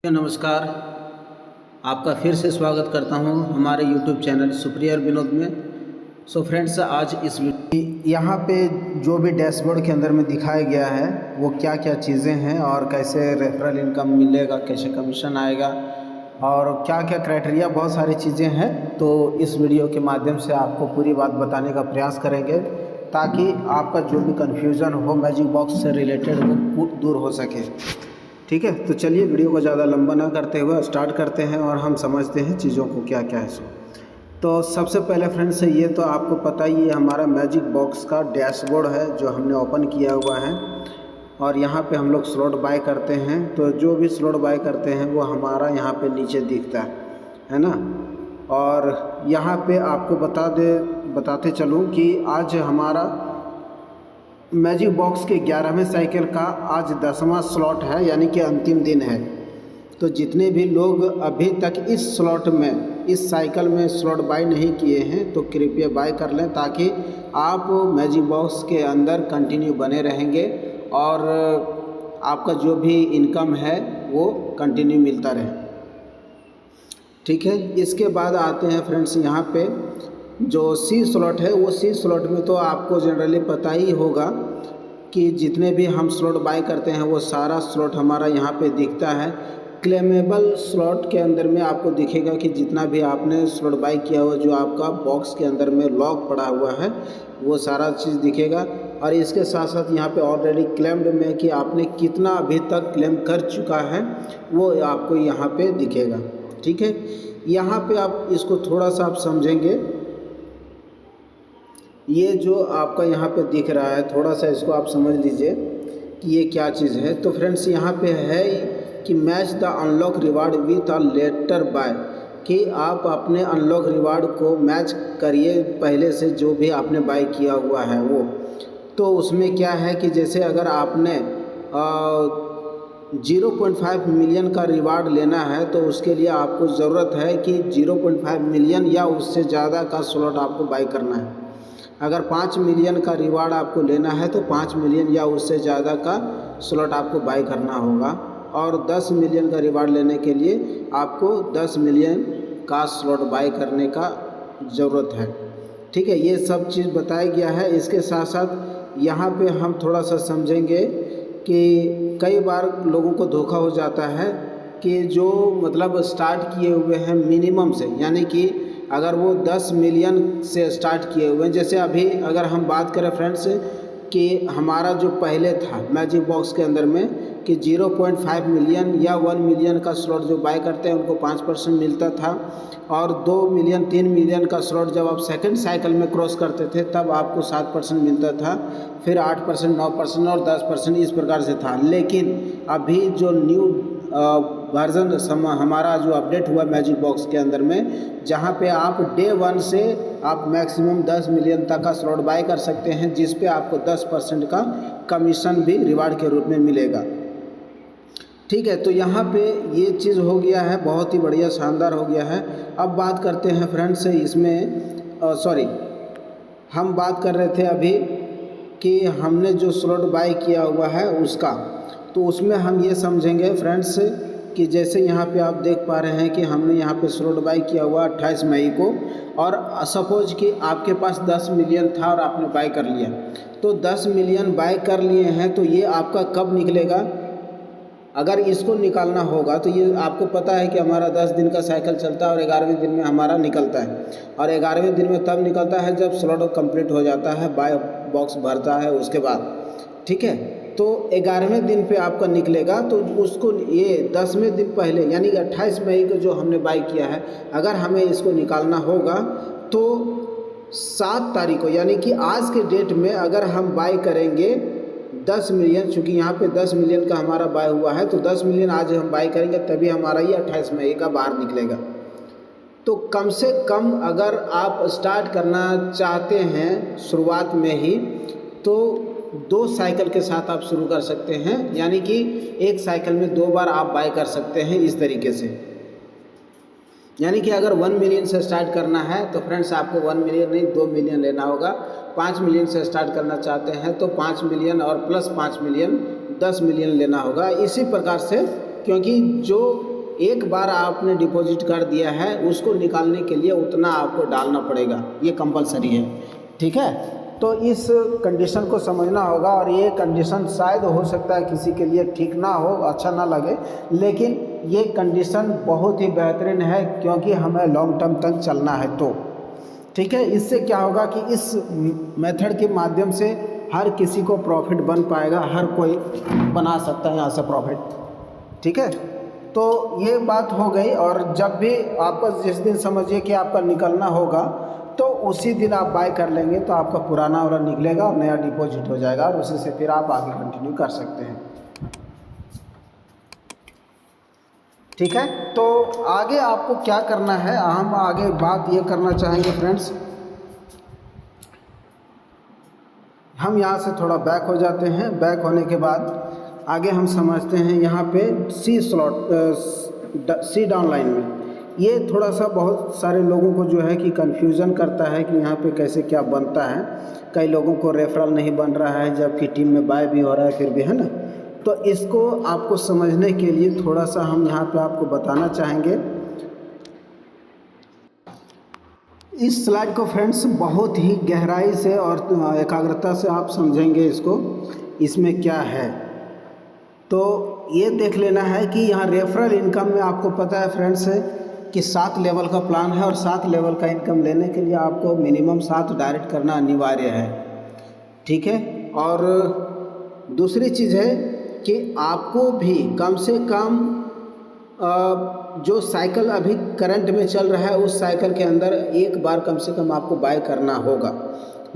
नमस्कार। आपका फिर से स्वागत करता हूं हमारे YouTube चैनल सुप्रियर विनोद में। सो फ्रेंड्स, आज इस यहाँ पे जो भी डैशबोर्ड के अंदर में दिखाया गया है वो क्या क्या चीज़ें हैं और कैसे रेफरल इनकम मिलेगा, कैसे कमीशन आएगा और क्या क्या क्राइटेरिया, बहुत सारी चीज़ें हैं। तो इस वीडियो के माध्यम से आपको पूरी बात बताने का प्रयास करेंगे ताकि आपका जो भी कन्फ्यूज़न हो मैजिक बॉक्स से रिलेटेड वो दूर हो सके। ठीक है, तो चलिए वीडियो को ज़्यादा लंबा ना करते हुए स्टार्ट करते हैं और हम समझते हैं चीज़ों को क्या क्या है। तो सबसे पहले फ्रेंड्स, ये तो आपको पता ही है, हमारा मैजिक बॉक्स का डैशबोर्ड है जो हमने ओपन किया हुआ है और यहाँ पे हम लोग स्लॉट बाय करते हैं। तो जो भी स्लॉट बाय करते हैं वो हमारा यहाँ पे नीचे दिखता है ना। और यहाँ पे आपको बताते चलूँ कि आज हमारा मैजिक बॉक्स के 11वें साइकिल का आज 10वां स्लॉट है, यानी कि अंतिम दिन है। तो जितने भी लोग अभी तक इस स्लॉट में, इस साइकिल में स्लॉट बाय नहीं किए हैं तो कृपया बाय कर लें ताकि आप मैजिक बॉक्स के अंदर कंटिन्यू बने रहेंगे और आपका जो भी इनकम है वो कंटिन्यू मिलता रहे। ठीक है, इसके बाद आते हैं फ्रेंड्स, यहाँ पे जो सी स्लॉट है वो सी स्लॉट में तो आपको जनरली पता ही होगा कि जितने भी हम स्लॉट बाय करते हैं वो सारा स्लॉट हमारा यहाँ पे दिखता है। क्लेमेबल स्लॉट के अंदर में आपको दिखेगा कि जितना भी आपने स्लॉट बाय किया हुआ, जो आपका बॉक्स के अंदर में लॉक पड़ा हुआ है, वो सारा चीज़ दिखेगा। और इसके साथ साथ यहाँ पे ऑलरेडी क्लेम्ड में कि आपने कितना अभी तक क्लेम कर चुका है वो आपको यहाँ पे दिखेगा। ठीक है, यहाँ पे आप इसको थोड़ा सा आप समझेंगे, ये जो आपका यहाँ पे दिख रहा है थोड़ा सा इसको आप समझ लीजिए कि ये क्या चीज़ है। तो फ्रेंड्स, यहाँ पे है कि match the unlock reward with a letter by, कि आप अपने अनलॉक रिवार्ड को मैच करिए पहले से जो भी आपने बाय किया हुआ है वो। तो उसमें क्या है कि जैसे अगर आपने 0.5 मिलियन का रिवार्ड लेना है तो उसके लिए आपको ज़रूरत है कि 0.5 मिलियन या उससे ज़्यादा का स्लॉट आपको बाय करना है। अगर 5 मिलियन का रिवार्ड आपको लेना है तो 5 मिलियन या उससे ज़्यादा का स्लॉट आपको बाय करना होगा। और 10 मिलियन का रिवार्ड लेने के लिए आपको 10 मिलियन का स्लॉट बाय करने का ज़रूरत है। ठीक है, ये सब चीज़ बताया गया है। इसके साथ साथ यहाँ पे हम थोड़ा सा समझेंगे कि कई बार लोगों को धोखा हो जाता है कि जो मतलब स्टार्ट किए हुए हैं मिनिमम से, यानी कि अगर वो 10 मिलियन से स्टार्ट किए हुए हैं, जैसे अभी अगर हम बात करें फ्रेंड्स कि हमारा जो पहले था मैजिक बॉक्स के अंदर में कि 0.5 मिलियन या 1 मिलियन का स्लॉट जो बाय करते हैं उनको 5% मिलता था और 2 मिलियन 3 मिलियन का स्लॉट जब आप सेकंड साइकिल में क्रॉस करते थे तब आपको 7% मिलता था, फिर 8%, 9% और 10% इस प्रकार से था। लेकिन अभी जो न्यू वर्जन हमारा जो अपडेट हुआ मैजिक बॉक्स के अंदर में, जहाँ पे आप डे 1 से आप मैक्सिमम 10 मिलियन तक का स्लॉट बाय कर सकते हैं, जिस पे आपको 10% का कमीशन भी रिवार्ड के रूप में मिलेगा। ठीक है, तो यहाँ पे ये चीज़ हो गया है, बहुत ही बढ़िया शानदार हो गया है। अब बात करते हैं फ्रेंड्स इसमें हम बात कर रहे थे अभी कि हमने जो स्लॉट बाय किया हुआ है उसका, तो उसमें हम ये समझेंगे फ्रेंड्स कि जैसे यहाँ पे आप देख पा रहे हैं कि हमने यहाँ पे स्लॉट बाय किया हुआ 28 मई को, और सपोज कि आपके पास 10 मिलियन था और आपने बाय कर लिया, तो 10 मिलियन बाय कर लिए हैं तो ये आपका कब निकलेगा? अगर इसको निकालना होगा तो ये आपको पता है कि हमारा 10 दिन का साइकिल चलता है और 11वें दिन में हमारा निकलता है, और 11वें दिन में तब निकलता है जब स्लॉट कंप्लीट हो जाता है, बाय बॉक्स भरता है उसके बाद। ठीक है, तो 11वें दिन पे आपका निकलेगा, तो उसको ये 10वें दिन पहले यानी कि 28 मई को जो हमने बाय किया है, अगर हमें इसको निकालना होगा तो 7 तारीख को, यानी कि आज के डेट में अगर हम बाय करेंगे 10 मिलियन, चूँकि यहाँ पे 10 मिलियन का हमारा बाय हुआ है, तो 10 मिलियन आज हम बाय करेंगे तभी हमारा ये 28 मई का बाहर निकलेगा। तो कम से कम अगर आप स्टार्ट करना चाहते हैं शुरुआत में ही, तो 2 साइकिल के साथ आप शुरू कर सकते हैं, यानी कि एक साइकिल में 2 बार आप बाय कर सकते हैं इस तरीके से। यानी कि अगर 1 मिलियन से स्टार्ट करना है तो फ्रेंड्स आपको 1 मिलियन नहीं 2 मिलियन लेना होगा। 5 मिलियन से स्टार्ट करना चाहते हैं तो 5 मिलियन और प्लस 5 मिलियन 10 मिलियन लेना होगा। इसी प्रकार से क्योंकि जो एक बार आपने डिपॉजिट कर दिया है उसको निकालने के लिए उतना आपको डालना पड़ेगा, ये कंपलसरी है। ठीक है, तो इस कंडीशन को समझना होगा। और ये कंडीशन शायद हो सकता है किसी के लिए ठीक ना हो, अच्छा ना लगे, लेकिन ये कंडीशन बहुत ही बेहतरीन है क्योंकि हमें लॉन्ग टर्म तक चलना है। तो ठीक है, इससे क्या होगा कि इस मेथड के माध्यम से हर किसी को प्रॉफिट बन पाएगा, हर कोई बना सकता है यहाँ से प्रॉफिट। ठीक है, तो ये बात हो गई। और जब भी आपका जिस दिन समझिए कि आपका निकलना होगा तो उसी दिन आप बाय कर लेंगे, तो आपका पुराना वाला निकलेगा और नया डिपॉजिट हो जाएगा और उसी से फिर आप आगे कंटिन्यू कर सकते हैं। ठीक है, तो आगे आपको क्या करना है, हम आगे बात ये करना चाहेंगे फ्रेंड्स, हम यहाँ से थोड़ा बैक हो जाते हैं। बैक होने के बाद आगे हम समझते हैं यहाँ पे सी डाउनलाइन में ये थोड़ा सा बहुत सारे लोगों को जो है कि कन्फ्यूज़न करता है कि यहाँ पे कैसे क्या बनता है। कई लोगों को रेफरल नहीं बन रहा है जबकि टीम में बाय भी हो रहा है फिर भी, है ना। तो इसको आपको समझने के लिए थोड़ा सा हम यहाँ पे आपको बताना चाहेंगे। इस स्लाइड को फ्रेंड्स बहुत ही गहराई से और एकाग्रता से आप समझेंगे इसको, इसमें क्या है। तो ये देख लेना है कि यहाँ रेफरल इनकम में आपको पता है फ्रेंड्स कि 7 लेवल का प्लान है और 7 लेवल का इनकम लेने के लिए आपको मिनिमम 7 डायरेक्ट करना अनिवार्य है। ठीक है, और दूसरी चीज़ है कि आपको भी कम से कम जो साइकिल अभी करंट में चल रहा है उस साइकिल के अंदर एक बार कम से कम आपको बाय करना होगा।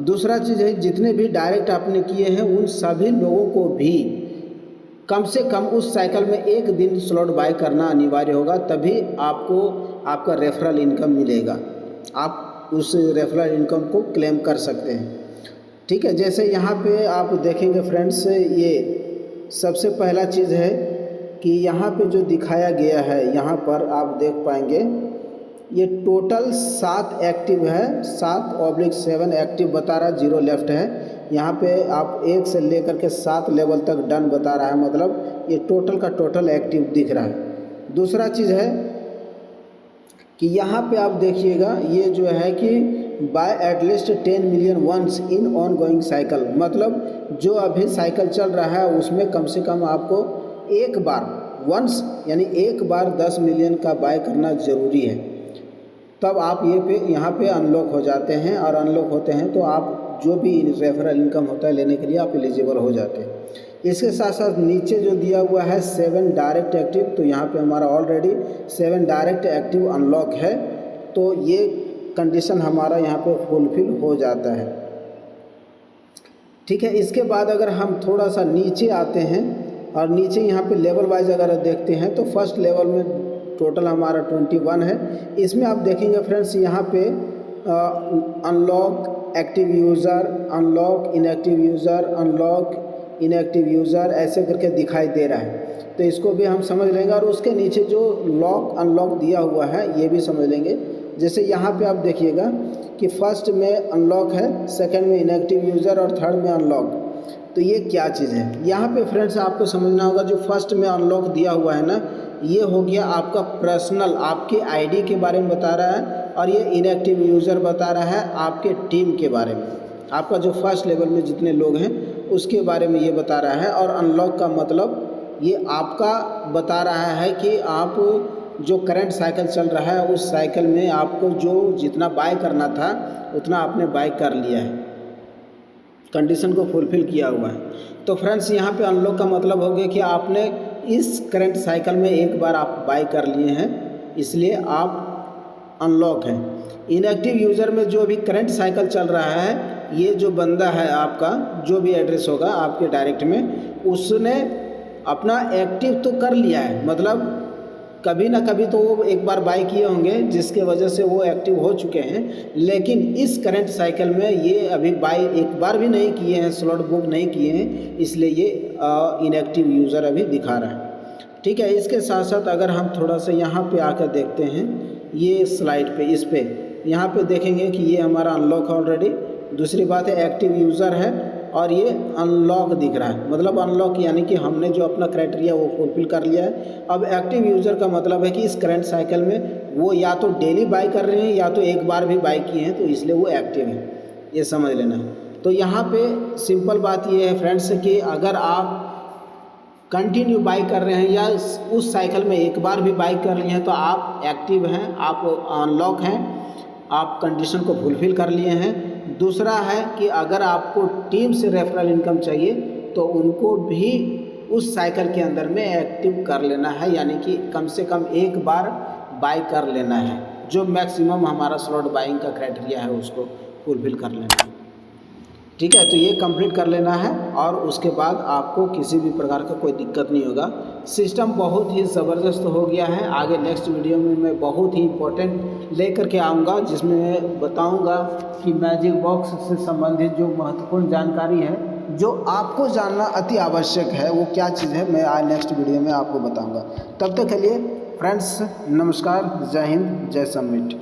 दूसरा चीज़ है जितने भी डायरेक्ट आपने किए हैं उन सभी लोगों को भी कम से कम उस साइकिल में एक दिन स्लॉट बाय करना अनिवार्य होगा, तभी आपको आपका रेफरल इनकम मिलेगा, आप उस रेफरल इनकम को क्लेम कर सकते हैं। ठीक है, जैसे यहाँ पे आप देखेंगे फ्रेंड्स, ये सबसे पहला चीज़ है कि यहाँ पे जो दिखाया गया है यहाँ पर आप देख पाएंगे ये टोटल 7 एक्टिव है, 7/7 एक्टिव बता रहा है, 0 लेफ्ट है। यहाँ पे आप 1 से लेकर के 7 लेवल तक डन बता रहा है, मतलब ये टोटल का टोटल एक्टिव दिख रहा है। दूसरा चीज़ है कि यहाँ पे आप देखिएगा ये जो है कि by at least 10 million once in ongoing cycle, मतलब जो अभी साइकिल चल रहा है उसमें कम से कम आपको एक बार वंस यानी एक बार 10 मिलियन का बाय करना ज़रूरी है, तब आप यहाँ पे अनलॉक हो जाते हैं। और अनलॉक होते हैं तो आप जो भी रेफरल इनकम होता है लेने के लिए आप एलिजिबल हो जाते हैं। इसके साथ साथ नीचे जो दिया हुआ है 7 डायरेक्ट एक्टिव, तो यहाँ पे हमारा ऑलरेडी 7 डायरेक्ट एक्टिव अनलॉक है, तो ये कंडीशन हमारा यहाँ पे फुलफिल हो जाता है। ठीक है, इसके बाद अगर हम थोड़ा सा नीचे आते हैं और नीचे यहाँ पे लेवल वाइज अगर देखते हैं तो फर्स्ट लेवल में टोटल हमारा 21 है। इसमें आप देखेंगे फ्रेंड्स यहाँ पे unlock active user, unlock inactive user, unlock inactive user ऐसे करके दिखाई दे रहा है, तो इसको भी हम समझ लेंगे। और उसके नीचे जो लॉक अनलॉक दिया हुआ है ये भी समझ लेंगे। जैसे यहाँ पे आप देखिएगा कि फर्स्ट में अनलॉक है, सेकंड में इनएक्टिव यूज़र और थर्ड में अनलॉक, तो ये क्या चीज़ है। यहाँ पे फ्रेंड्स आपको समझना होगा जो फर्स्ट में अनलॉक दिया हुआ है ना, ये हो गया आपका पर्सनल, आपके आईडी के बारे में बता रहा है, और ये इनएक्टिव यूज़र बता रहा है आपके टीम के बारे में, आपका जो फर्स्ट लेवल में जितने लोग हैं उसके बारे में ये बता रहा है। और अनलॉक का मतलब ये आपका बता रहा है कि आप जो करंट साइकिल चल रहा है उस साइकिल में आपको जो जितना बाय करना था उतना आपने बाय कर लिया है, कंडीशन को फुलफ़िल किया हुआ है। तो फ्रेंड्स यहाँ पे अनलॉक का मतलब हो गया कि आपने इस करंट साइकिल में एक बार आप बाय कर लिए हैं, इसलिए आप अनलॉक है। इनएक्टिव यूज़र में जो भी करंट साइकिल चल रहा है, ये जो बंदा है आपका जो भी एड्रेस होगा आपके डायरेक्ट में, उसने अपना एक्टिव तो कर लिया है, मतलब कभी ना कभी तो वो एक बार बाय किए होंगे जिसके वजह से वो एक्टिव हो चुके हैं, लेकिन इस करंट साइकिल में ये अभी बाय एक बार भी नहीं किए हैं, स्लॉट बुक नहीं किए हैं, इसलिए ये इनएक्टिव यूज़र अभी दिखा रहा है। ठीक है, इसके साथ साथ अगर हम थोड़ा सा यहाँ पे आकर देखते हैं ये स्लाइड पे, इस पे यहाँ पे देखेंगे कि ये हमारा अनलॉक ऑलरेडी। दूसरी बात है एक्टिव यूज़र है और ये अनलॉक दिख रहा है, मतलब अनलॉक यानी कि हमने जो अपना क्राइटेरिया वो फुलफिल कर लिया है। अब एक्टिव यूज़र का मतलब है कि इस करंट साइकिल में वो या तो डेली बाई कर रहे हैं या तो एक बार भी बाई किए हैं, तो इसलिए वो एक्टिव है, ये समझ लेना है। तो यहाँ पे सिंपल बात ये है फ्रेंड्स कि अगर आप कंटिन्यू बाई कर रहे हैं या उस साइकिल में एक बार भी बाई कर लिए हैं तो आप एक्टिव हैं, आप अनलॉक हैं, आप कंडीशन को फुलफिल कर लिए हैं। दूसरा है कि अगर आपको टीम से रेफरल इनकम चाहिए तो उनको भी उस साइकिल के अंदर में एक्टिव कर लेना है, यानी कि कम से कम एक बार बाई कर लेना है, जो मैक्सिमम हमारा स्लॉट बाइंग का क्राइटेरिया है उसको फुलफिल कर लेना है। ठीक है, तो ये कंप्लीट कर लेना है और उसके बाद आपको किसी भी प्रकार का कोई दिक्कत नहीं होगा। सिस्टम बहुत ही ज़बरदस्त हो गया है। आगे नेक्स्ट वीडियो में मैं बहुत ही इम्पोर्टेंट लेकर के आऊँगा, जिसमें मैं बताऊँगा कि मैजिक बॉक्स से संबंधित जो महत्वपूर्ण जानकारी है जो आपको जानना अति आवश्यक है वो क्या चीज़ है, मैं आज नेक्स्ट वीडियो में आपको बताऊँगा। तब तक के लिए फ्रेंड्स नमस्कार, जय हिंद, जय समिट।